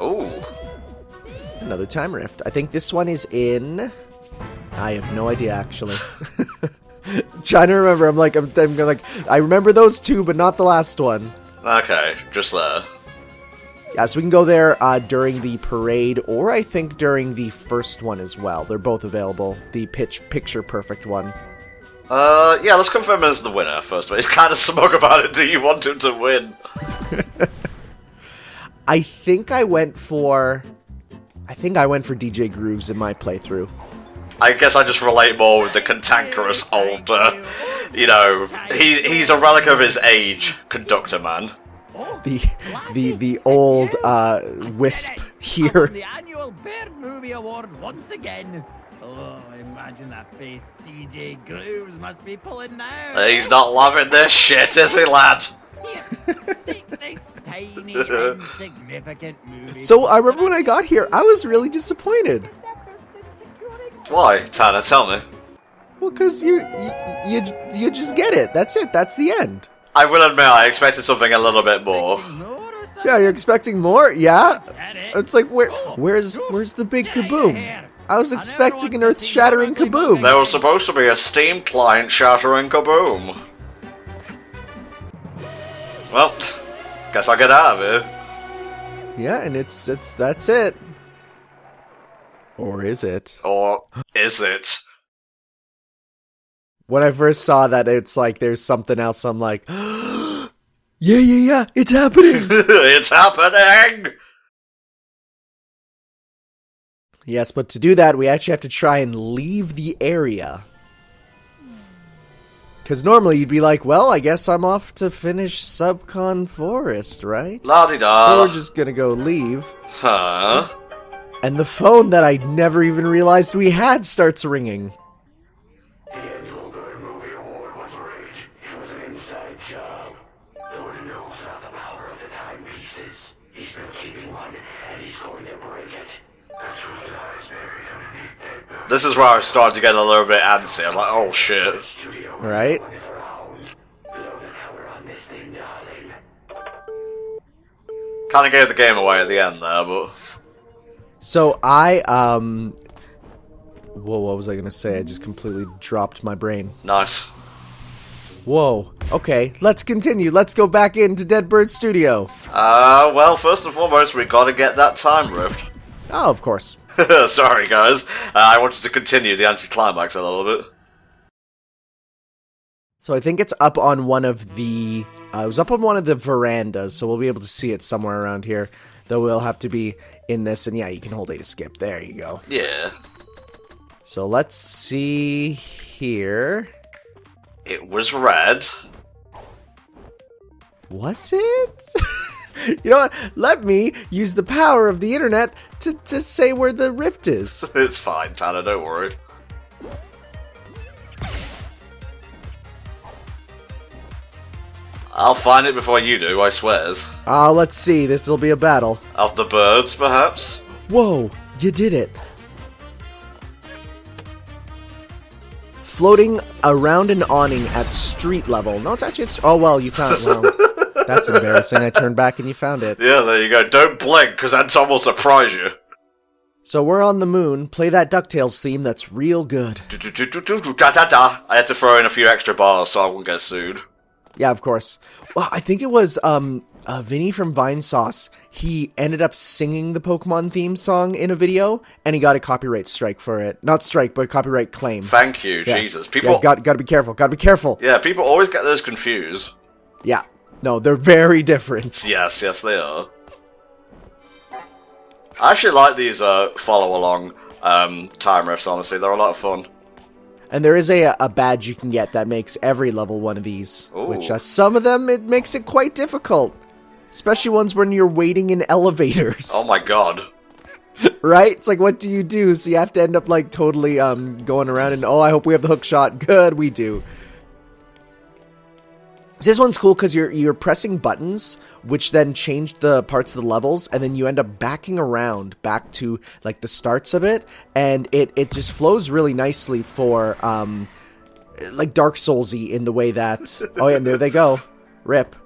Ooh. Another time rift. I think this one is in... I have no idea, actually. Trying to remember. I'm like, I remember those two, but not the last one. Okay, just there. Yeah, so we can go there during the parade, or I think during the first one as well. They're both available. The picture perfect one. Yeah, let's confirm him as the winner first. He's kind of smug about it. Do you want him to win? I think I went for DJ Grooves in my playthrough. I guess I just relate more with the cantankerous old, you know, he's a relic of his age, Conductor man. The old wisp here. The annual Bird Movie Award once again. Oh, imagine that face DJ Grooves must be pulling now. He's not loving this shit, is he, lad? Here, take this tiny, insignificant movie. So I remember when I got here, I was really disappointed. Why, Tanner? Tell me. Well, because you just get it. That's it. That's the end. I will admit, I expected something a little bit more. Yeah, you're expecting more? Yeah? It's like, where's the big kaboom? I was expecting an earth-shattering kaboom. There was supposed to be a Steam client shattering kaboom. Well, guess I'll get out of here. Yeah, and that's it. Or is it? Or is it? When I first saw that, it's like there's something else. I'm like, yeah, it's happening. It's happening. Yes, but to do that, we actually have to try and leave the area. Because normally you'd be like, well, I guess I'm off to finish Subcon Forest, right? La-di-da. So we're just gonna go leave. Huh? And the phone that I never even realized we had starts ringing. The annual Bird Movie Award was rigged. It was an inside job. Lord knows about the power of the timepieces. He's been keeping one, and he's going to break it. The truth lies buried underneath that bird. This is where I started to get a little bit antsy. I was like, oh shit. Right? Kind of gave the game away at the end there, but... So I, whoa, what was I gonna say? I just completely dropped my brain. Nice. Whoa. Okay, let's continue. Let's go back into Dead Bird Studio. Well, first and foremost, we gotta get that time rift. Oh, of course. Sorry, guys. I wanted to continue the anticlimax a little bit. So I think it's up on one of the, it was up on one of the verandas, so we'll be able to see it somewhere around here. Though we'll have to be in this, and yeah, you can hold A to skip. There you go. Yeah. So let's see here. It was red. Was it? You know what? Let me use the power of the internet to say where the rift is. It's fine, Tanner, don't worry. I'll find it before you do, I swears. Let's see. This'll be a battle. Of the birds, perhaps? Whoa, you did it. Floating around an awning at street level. No, it's actually... oh, well, you found it. Well, that's embarrassing. I turned back and you found it. Yeah, there you go. Don't blink, because that Tom will surprise you. So we're on the moon. Play that DuckTales theme. That's real good. Da-da-da. I had to throw in a few extra bars so I wouldn't get sued. Yeah, of course. Well, I think it was Vinny from Vinesauce. He ended up singing the Pokemon theme song in a video, and he got a copyright strike for it. Not strike, but copyright claim. Thank you, yeah. Jesus. People... Yeah, gotta be careful, gotta be careful. Yeah, people always get those confused. Yeah. No, they're very different. Yes, they are. I actually like these follow-along time rifts, honestly. They're a lot of fun. And there is a badge you can get that makes every level one of these. Ooh. Which some of them, it makes it quite difficult. Especially ones when you're waiting in elevators. Oh my god. Right? It's like, what do you do? So you have to end up like totally going around and, oh, I hope we have the hook shot. Good, we do. This one's cool because you're pressing buttons, which then change the parts of the levels, and then you end up backing around back to like the starts of it, and it just flows really nicely for like Dark Soulsy in the way that oh yeah, and there they go, rip.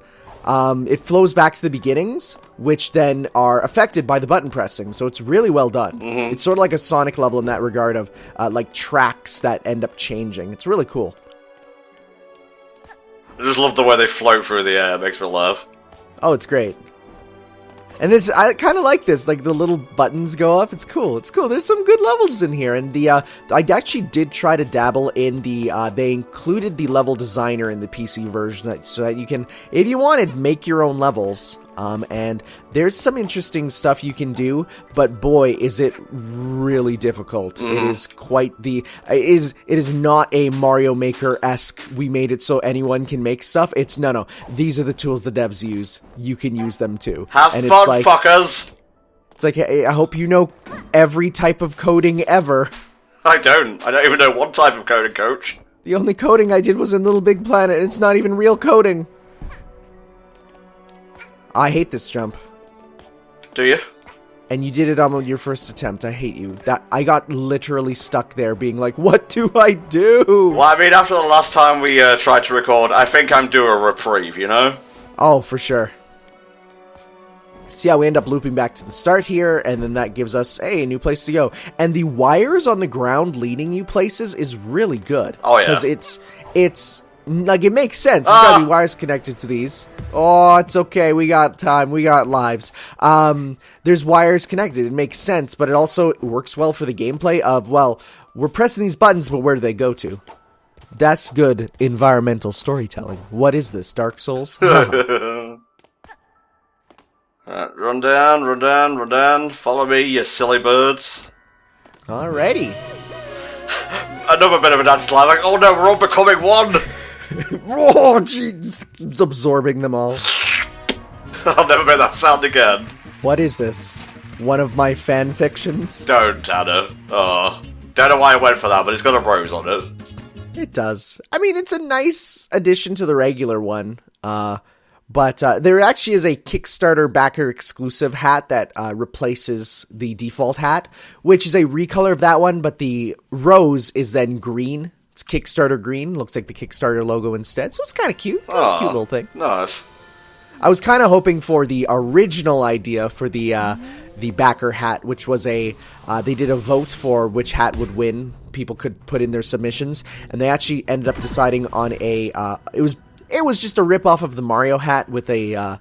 It flows back to the beginnings, which then are affected by the button pressing. So it's really well done. It's sort of like a Sonic level in that regard of like tracks that end up changing. It's really cool. I just love the way they float through the air. It makes me laugh. Oh, it's great. And this, I kind of like this, like the little buttons go up. It's cool. It's cool. There's some good levels in here. And I actually did try to dabble in the, they included the level designer in the PC version so that you can, if you wanted, make your own levels. And there's some interesting stuff you can do, but boy, is it really difficult. It is quite the, it is not a Mario Maker-esque, we made it so anyone can make stuff. It's, no, these are the tools the devs use. You can use them too. Have and fun, it's like, fuckers! It's like, hey, I hope you know every type of coding ever. I don't even know one type of coding, Coach. The only coding I did was in Little Big Planet, and it's not even real coding. I hate this jump. Do you? And you did it on your first attempt. I hate you. I got literally stuck there being like, what do I do? Well, I mean, after the last time we tried to record, I think I'm due a reprieve, you know? Oh, for sure. So yeah, we end up looping back to the start here, and then that gives us, hey, a new place to go. And the wires on the ground leading you places is really good. Oh, yeah. Because it's like, it makes sense. There's gotta be wires connected to these. Oh, it's okay. We got time. We got lives. There's wires connected. It makes sense, but it also works well for the gameplay of, well, we're pressing these buttons, but where do they go to? That's good environmental storytelling. What is this, Dark Souls? Run down. Follow me, you silly birds. Alrighty. Another bit of an anticlimax. Oh no, we're all becoming one! Oh, jeez. It's absorbing them all. I'll never make that sound again. What is this? One of my fan fictions? Don't, Tanner. Oh. Don't know why I went for that, but it's got a rose on it. It does. I mean, it's a nice addition to the regular one. But there actually is a Kickstarter backer exclusive hat that replaces the default hat, which is a recolor of that one, but the rose is then green. It's Kickstarter green. Looks like the Kickstarter logo instead. So it's kind of cute. Cute little thing. Nice. I was kind of hoping for the original idea for the backer hat, which was they did a vote for which hat would win. People could put in their submissions, and they actually ended up deciding on it was just a rip-off of the Mario hat with a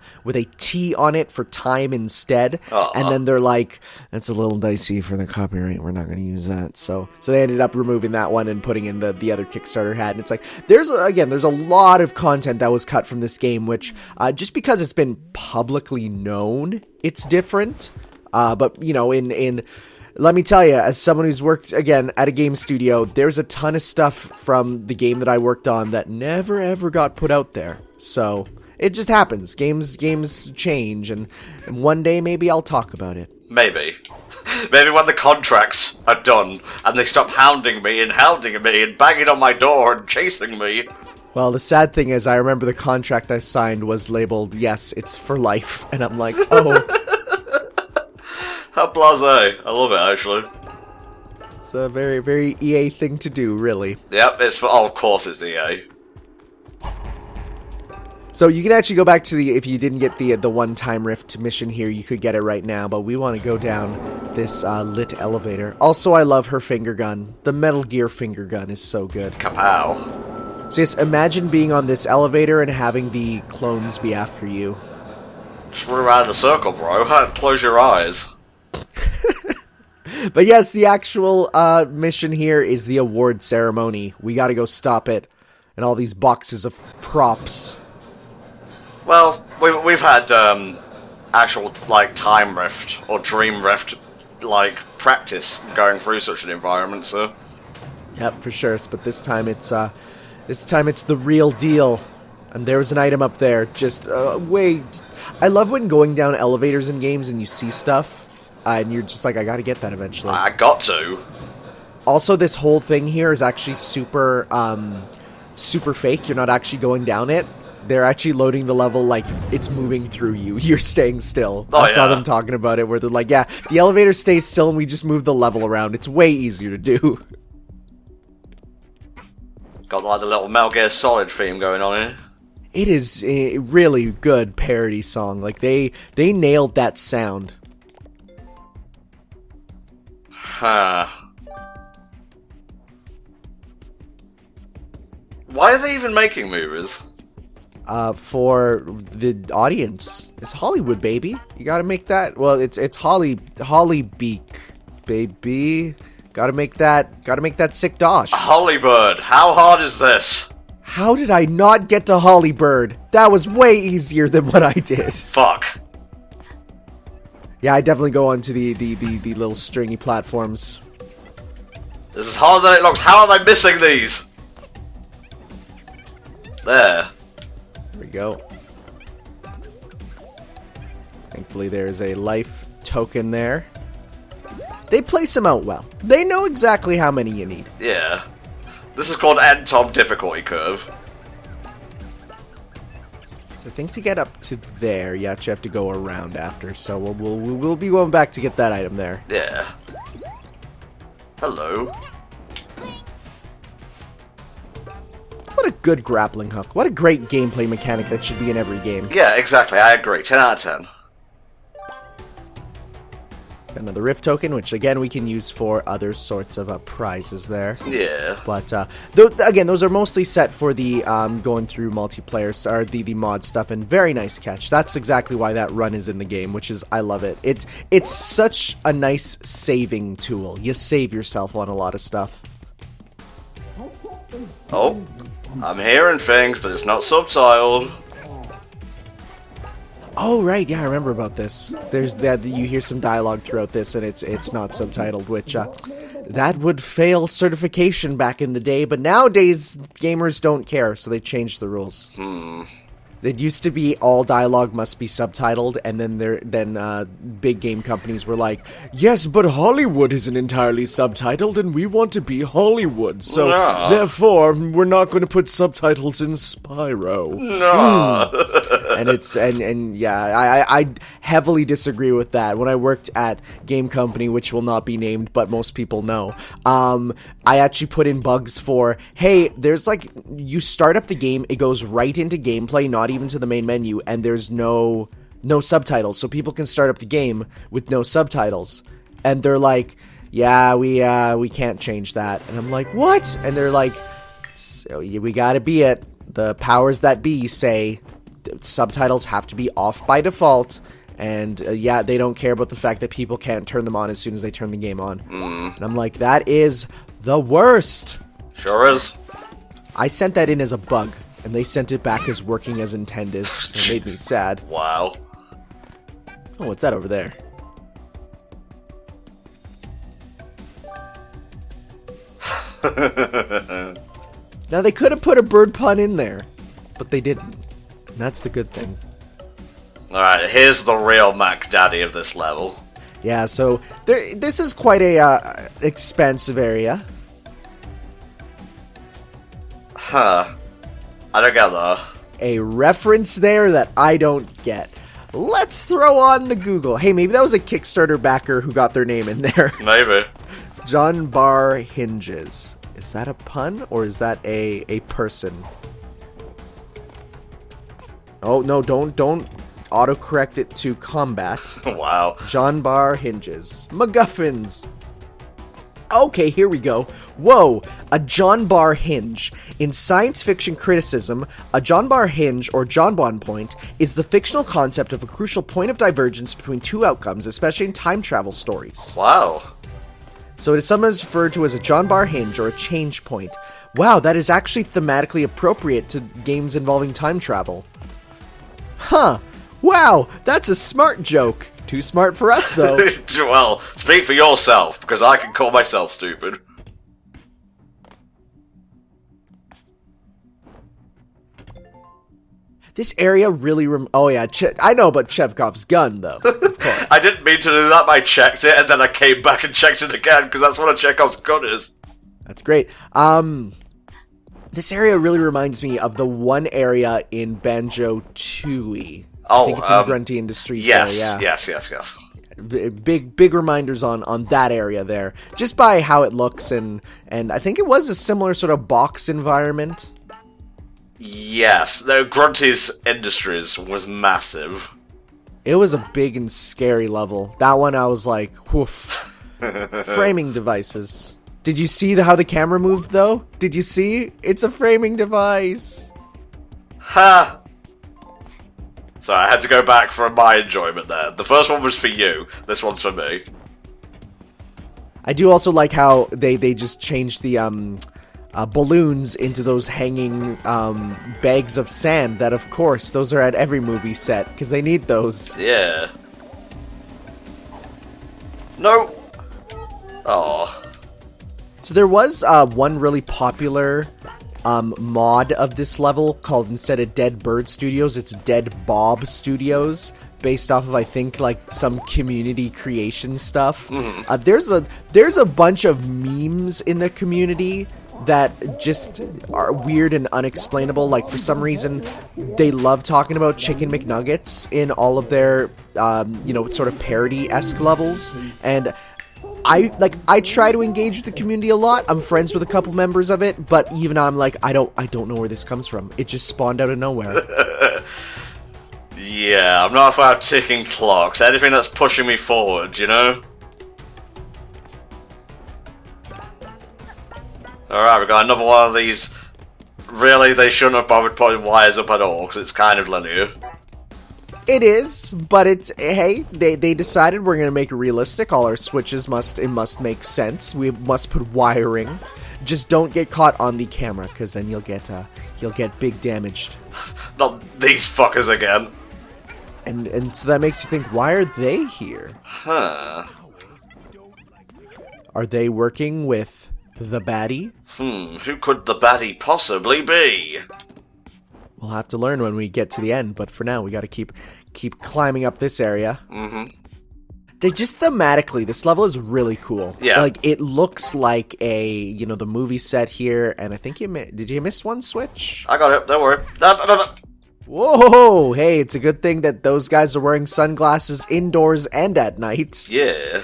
T on it for time instead. And then they're like, that's a little dicey for the copyright. We're not going to use that. So they ended up removing that one and putting in the other Kickstarter hat. And it's like, there's a lot of content that was cut from this game, which just because it's been publicly known, it's different. But, you know, let me tell you, as someone who's worked, again, at a game studio, there's a ton of stuff from the game that I worked on that never, ever got put out there. So, it just happens. Games change, and one day maybe I'll talk about it. Maybe. Maybe when the contracts are done, and they stop hounding me and banging on my door and chasing me. Well, the sad thing is, I remember the contract I signed was labeled, yes, it's for life, and I'm like, oh... How blasé. I love it, actually. It's a very, very EA thing to do, really. Yep, of course it's EA. So you can actually go back to if you didn't get the one-time rift mission here, you could get it right now, but we want to go down this lit elevator. Also, I love her finger gun. The Metal Gear finger gun is so good. Kapow. So yes, imagine being on this elevator and having the clones be after you. Just run around in a circle, bro. Close your eyes. But yes, the actual mission here is the award ceremony. We gotta go stop it. And all these boxes of props. Well, we've had actual, like, time rift or dream rift, like, practice going through such an environment, so... Yep, for sure. But this time it's the real deal. And there's an item up there. Just, wait. I love when going down elevators in games and you see stuff. And you're just like, I gotta get that eventually. I got to. Also, this whole thing here is actually super fake. You're not actually going down it. They're actually loading the level like it's moving through you. You're staying still. I saw them talking about it where they're like, yeah, the elevator stays still and we just move the level around. It's way easier to do. Got like the little Metal Gear Solid theme going on here. It is a really good parody song. Like, they nailed that sound. Huh. Why are they even making movies? For the audience. It's Hollywood, baby. You gotta make that. Well, it's Holly Beak, baby. Gotta make that sick dosh. Hollybird, how hard is this? How did I not get to Hollybird? That was way easier than what I did. Fuck. Yeah, I definitely go onto the little stringy platforms. This is harder than it looks. How am I missing these? There. There we go. Thankfully, there's a life token there. They place them out well. They know exactly how many you need. Yeah. This is called Antom difficulty curve. So I think to get up to there, you actually have to go around after. So we'll be going back to get that item there. Yeah. Hello. What a good grappling hook. What a great gameplay mechanic that should be in every game. Yeah, exactly. I agree. 10 out of 10. Another rift token, which again we can use for other sorts of prizes there. Yeah. But again, those are mostly set for the going through multiplayer or the mod stuff. And very nice catch. That's exactly why that run is in the game, which is I love it. It's such a nice saving tool. You save yourself on a lot of stuff. Oh, I'm hearing things, but it's not subtitled. Oh right, yeah, I remember about this. There's that you hear some dialogue throughout this, and it's not subtitled, which that would fail certification back in the day. But nowadays, gamers don't care, so they changed the rules. It used to be all dialogue must be subtitled, and then big game companies were like, yes, but Hollywood isn't entirely subtitled, and we want to be Hollywood, so therefore we're not going to put subtitles in Spyro. No. And yeah, I heavily disagree with that. When I worked at game company, which will not be named, but most people know, I actually put in bugs for, hey, there's like, you start up the game, it goes right into gameplay, not even to the main menu, and there's no subtitles, so people can start up the game with no subtitles. And they're like, yeah, we can't change that. And I'm like, what? And they're like, so we gotta be it. The powers that be say subtitles have to be off by default, and yeah, they don't care about the fact that people can't turn them on as soon as they turn the game on. And I'm like, that is the worst. Sure is. I sent that in as a bug, and they sent it back as working as intended. It made me sad. Wow. Oh, what's that over there? Now, they could have put a bird pun in there, but they didn't. And that's the good thing. Alright, here's the real Mac Daddy of this level. Yeah, so this is quite a expansive area. Huh. I don't get that. A reference there that I don't get. Let's throw on the Google. Hey, maybe that was a Kickstarter backer who got their name in there. Maybe. John Bar Hinges. Is that a pun or is that a person? Oh, no, don't autocorrect it to combat. Wow. John Bar Hinges. MacGuffins. Okay, here we go. Whoa, a John Bar hinge. In science fiction criticism, a John Bar hinge, or John Bon point, is the fictional concept of a crucial point of divergence between two outcomes, especially in time travel stories. Wow. So it is sometimes referred to as a John Bar hinge or a change point. Wow, that is actually thematically appropriate to games involving time travel. Huh. Wow, that's a smart joke. Too smart for us, though. Well, speak for yourself, because I can call myself stupid. This area really oh yeah, I know about Chekhov's gun, though, of course. I didn't mean to do that, I checked it, and then I came back and checked it again, because that's what a Chekhov's gun is. That's great. This area really reminds me of the one area in Banjo-Tooie. Oh, I think it's in the Grunty Industries yes, there, yeah. Yes. Big reminders on that area there, just by how it looks, and I think it was a similar sort of box environment. Yes, though Grunty's Industries was massive. It was a big and scary level. That one I was like, woof. Framing devices. Did you see how the camera moved, though? Did you see? It's a framing device. Ha! So I had to go back for my enjoyment there. The first one was for you. This one's for me. I do also like how they just changed the balloons into those hanging bags of sand that, of course, those are at every movie set, because they need those. Yeah. No! Oh. So there was one really popular mod of this level called, instead of Dead Bird Studios, it's Dead Bob Studios, based off of, I think, like some community creation stuff. There's a bunch of memes in the community that just are weird and unexplainable. Like, for some reason, they love talking about Chicken McNuggets in all of their, sort of parody-esque levels. And I try to engage with the community a lot. I'm friends with a couple members of it, but even I'm like, I don't know where this comes from. It just spawned out of nowhere. Yeah, I'm not a fan of ticking clocks. Anything that's pushing me forward, you know? Alright, we got another one of these. Really, they shouldn't have bothered putting wires up at all, because it's kind of linear. It is, but it's, hey, they decided we're going to make it realistic. All our switches must make sense. We must put wiring. Just don't get caught on the camera, because then you'll get big damaged. Not these fuckers again. And so that makes you think, why are they here? Huh. Are they working with the baddie? Who could the baddie possibly be? We'll have to learn when we get to the end, but for now, we gotta keep climbing up this area. Just thematically, this level is really cool. Yeah. Like, it looks like the movie set here, and I think did you miss one switch? I got it, don't worry. Whoa, hey, it's a good thing that those guys are wearing sunglasses indoors and at night. Yeah.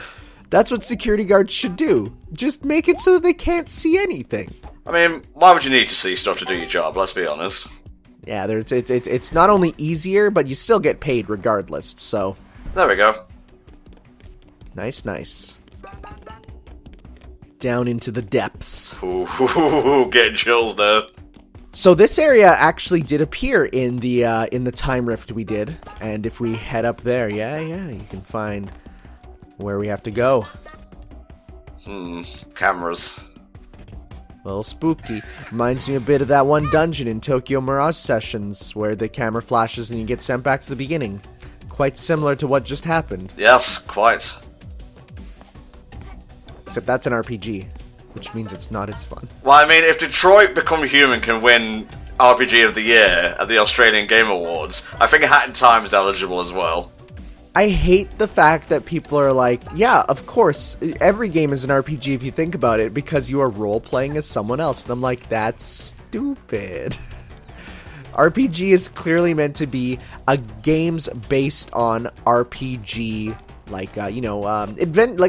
That's what security guards should do. Just make it so that they can't see anything. I mean, why would you need to see stuff to do your job, let's be honest. Yeah, it's not only easier, but you still get paid regardless, so. There we go. Nice. Down into the depths. Ooh, getting chills now. So this area actually did appear in the time rift we did, and if we head up there, yeah, you can find where we have to go. Cameras. A little spooky. Reminds me a bit of that one dungeon in Tokyo Mirage Sessions, where the camera flashes and you get sent back to the beginning. Quite similar to what just happened. Yes, quite. Except that's an RPG, which means it's not as fun. Well, I mean, if Detroit Become Human can win RPG of the Year at the Australian Game Awards, I think Hat in Time is eligible as well. I hate the fact that people are like, yeah, of course, every game is an RPG if you think about it, because you are role-playing as someone else. And I'm like, that's stupid. RPG is clearly meant to be a games based on RPG, like, like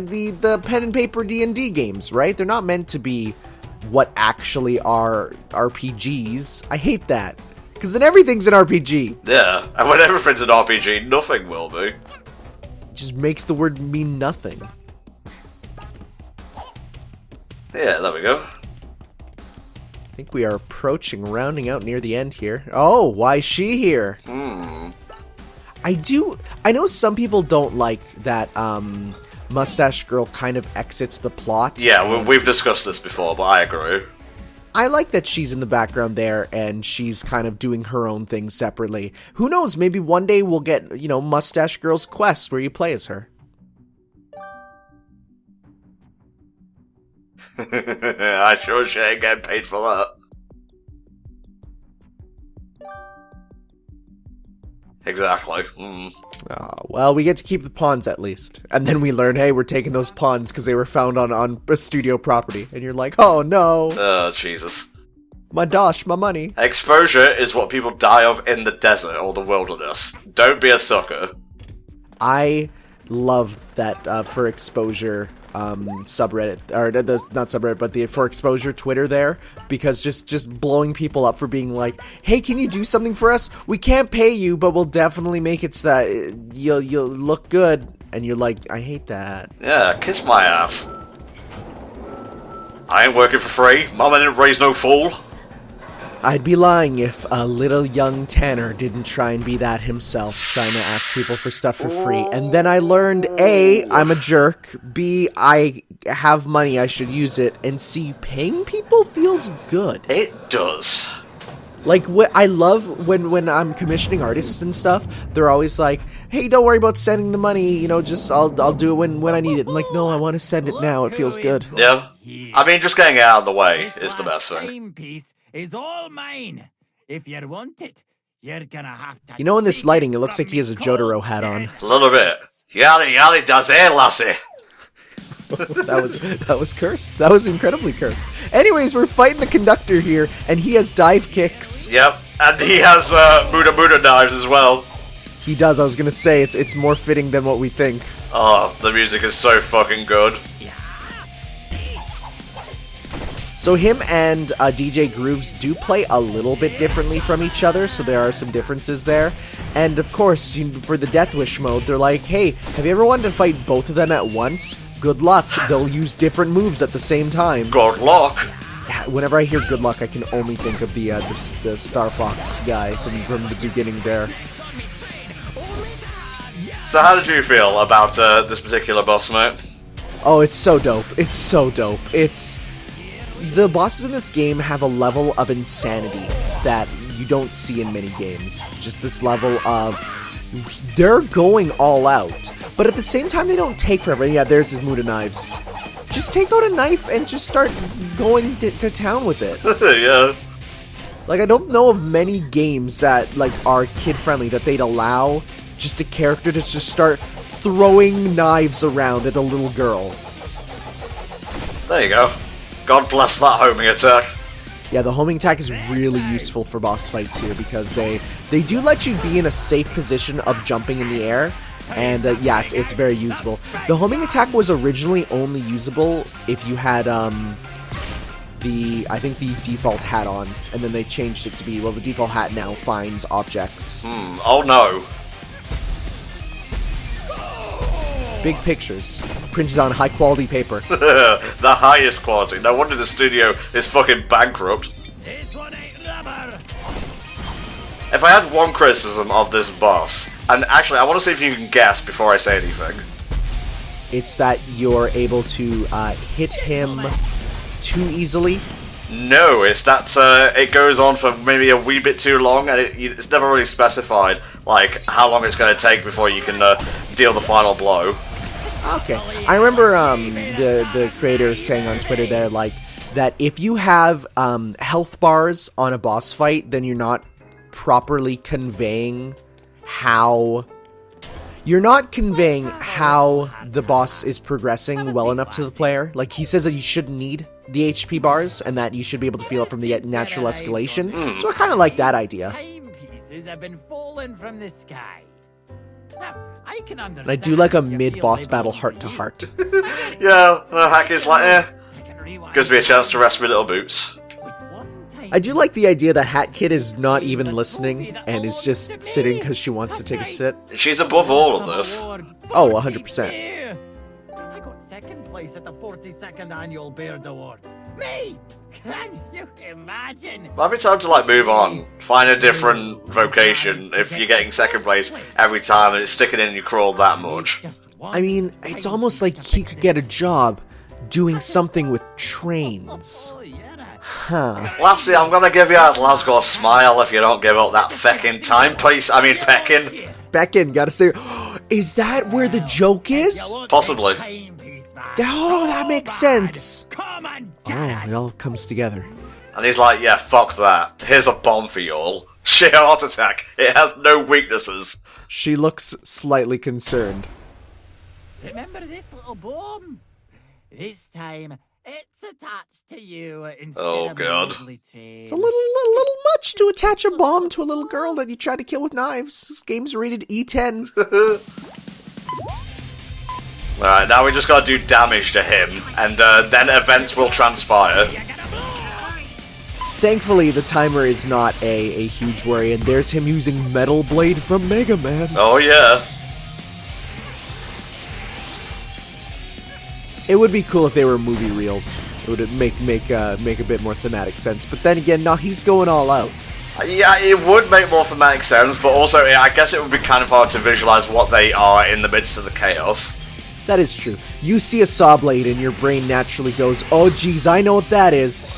the pen and paper D&D games, right? They're not meant to be what actually are RPGs. I hate that. Because then everything's an RPG. Yeah, and when everything's an RPG, nothing will be. It just makes the word mean nothing. Yeah, there we go. I think we are approaching, rounding out near the end here. Oh, why is she here? I know some people don't like that Mustache Girl kind of exits the plot. Yeah, we've discussed this before, but I agree. I like that she's in the background there, and she's kind of doing her own thing separately. Who knows, maybe one day we'll get, Mustache Girl's Quest, where you play as her. I sure ain't getting paid for that. Exactly. Oh, well, we get to keep the pawns at least. And then we learn, hey, we're taking those pawns because they were found on a studio property. And you're like, oh no. Oh, Jesus. My dosh, my money. Exposure is what people die of in the desert or the wilderness. Don't be a sucker. I love that for exposure. subreddit, or not subreddit, but the for exposure Twitter there, because just blowing people up for being like, hey, can you do something for us? We can't pay you, but we'll definitely make it so that you'll look good. And you're like, I hate that. Yeah, kiss my ass. I ain't working for free. Mama didn't raise no fool. I'd be lying if a little young Tanner didn't try and be that himself, trying to ask people for stuff for free. And then I learned, A, I'm a jerk, B, I have money, I should use it, and C, paying people feels good. It does. Like, I love when I'm commissioning artists and stuff, they're always like, hey, don't worry about sending the money, you know, just I'll do it when I need it. I'm like, no, I want to send it now, it feels good. Yeah. I mean, just getting it out of the way is the best thing. Timepiece is all mine. If you want it, you're gonna have to. You know, in this take lighting, it it looks from like he has a me Jotaro cold hat on. dead. A little bit. Yally yally does it, lassie. That was cursed. That was incredibly cursed. Anyways, we're fighting the Conductor here, and he has dive kicks. Yep, and he has Muda knives as well. He does. I was gonna say it's more fitting than what we think. Oh, the music is so fucking good. So him and DJ Grooves do play a little bit differently from each other, so there are some differences there. And of course, for the Death Wish mode, they're like, hey, have you ever wanted to fight both of them at once? Good luck. They'll use different moves at the same time. Good luck. Whenever I hear good luck, I can only think of the Star Fox guy from the beginning there. So how did you feel about this particular boss, mate? Oh, it's so dope. It's so dope. The bosses in this game have a level of insanity that you don't see in many games. Just this level of, they're going all out, but at the same time they don't take forever. And yeah, there's his Muda knives. Just take out a knife and just start going to town with it. Yeah. Like, I don't know of many games that like are kid-friendly that they'd allow just a character to just start throwing knives around at a little girl. There you go. God bless that homing attack. Yeah, the homing attack is really useful for boss fights here because they do let you be in a safe position of jumping in the air, and yeah, it's very usable. The homing attack was originally only usable if you had I think the default hat on, and then they changed it to be, well, the default hat now finds objects. Oh no. Big pictures, printed on high quality paper. The highest quality. No wonder the studio is fucking bankrupt. This one ain't rubber. If I had one criticism of this boss, and actually I want to see if you can guess before I say anything. It's that you're able to hit him too easily. No, it's that it goes on for maybe a wee bit too long, and it's never really specified like how long it's going to take before you can deal the final blow. Okay, I remember the creator saying on Twitter there, like, that if you have health bars on a boss fight, then you're not properly conveying how... You're not conveying how the boss is progressing well enough to the player. Like, he says that you shouldn't need the HP bars, and that you should be able to feel it from the natural escalation. So I kind of like that idea. Timepieces have been falling from the sky. Now, I can understand. And I do like a you mid-boss feel battle able heart to to do. heart. Yeah, the hack is like, I can rewind gives me a chance to rest my little boots. with one time. I do like the idea that Hat Kid is not even listening and is just sitting because she wants to take a sit. She's above all of this. Oh, 100%. I got second place at the 42nd Annual Beard Awards. Me! Can you imagine? Might be time to like move on. Find a different vocation if you're getting second place every time and it's sticking in your crawl that much. I mean, it's almost like he could get a job doing something with trains. Huh. Lassie, I'm gonna give you a Glasgow smile if you don't give up that feckin' timepiece. I mean, peckin'. Beckon, gotta say, is that where the joke is? Possibly. Oh, that makes sense. Come on, Oh, it all comes together. And he's like, yeah, fuck that. Here's a bomb for y'all. Sheer heart attack. It has no weaknesses. She looks slightly concerned. Remember this little bomb? This time, it's attached to you instead Oh, of God. a lovely train. It's a little much to attach a bomb to a little girl that you try to kill with knives. This game's rated E10. Alright, now we just gotta do damage to him, and then events will transpire. Thankfully, the timer is not a huge worry, and there's him using Metal Blade from Mega Man. Oh yeah. It would be cool if they were movie reels. It would make a bit more thematic sense. But then again, no, he's going all out. Yeah, it would make more thematic sense, but also I guess it would be kind of hard to visualize what they are in the midst of the chaos. That is true. You see a saw blade and your brain naturally goes, oh geez, I know what that is.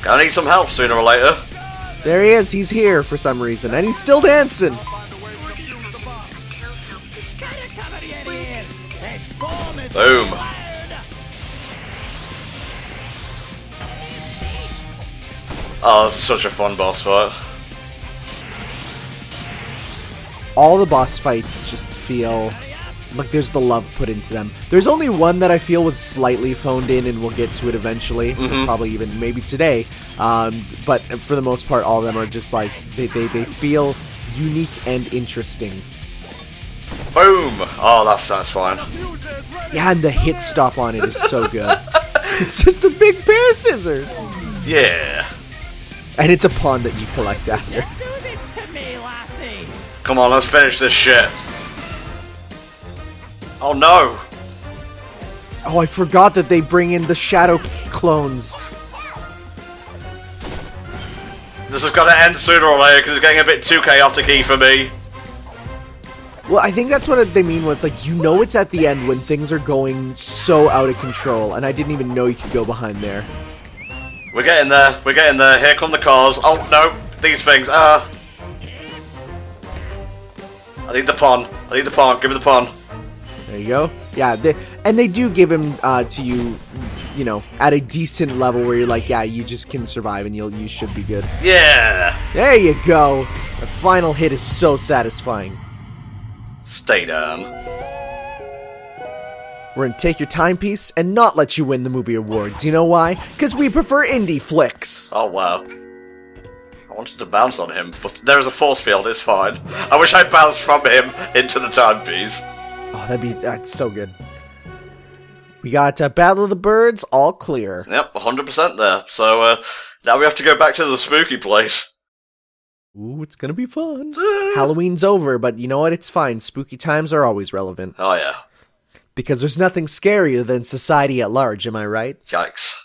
Gonna need some help sooner or later. There he is, he's here for some reason, and he's still dancing. Boom. Oh, it's such a fun boss fight. All the boss fights just feel like there's the love put into them. There's only one that I feel was slightly phoned in, and we'll get to it eventually, probably even maybe today. But for the most part, all of them are just like, they feel unique and interesting. Boom! Oh, that's satisfying. Yeah, and the hit stop on it is so good. It's just a big pair of scissors. Yeah. And it's a pawn that you collect after. Do this to me, lassie. Come on, let's finish this shit. Oh no! Oh, I forgot that they bring in the shadow clones. This is gonna end sooner or later because it's getting a bit too chaotic-y for me. Well, I think that's what they mean when it's like, you know it's at the end when things are going so out of control, and I didn't even know you could go behind there. We're getting there, we're getting there. Here come the cars. Oh no, these things. I need the pawn. I need the pawn. Give me the pawn. There you go. Yeah, they do give him to you, you know, at a decent level where you're like, yeah, you just can survive and you should be good. Yeah! There you go. The final hit is so satisfying. Stay down. We're gonna take your timepiece and not let you win the movie awards. You know why? Because we prefer indie flicks. Oh wow. I wanted to bounce on him, but there is a force field, it's fine. I wish I bounced from him into the timepiece. Oh, that's so good. We got Battle of the Birds, all clear. Yep, 100% there. So now we have to go back to the spooky place. Ooh, it's gonna be fun. Halloween's over, but you know what? It's fine. Spooky times are always relevant. Oh yeah. Because there's nothing scarier than society at large, am I right? Yikes.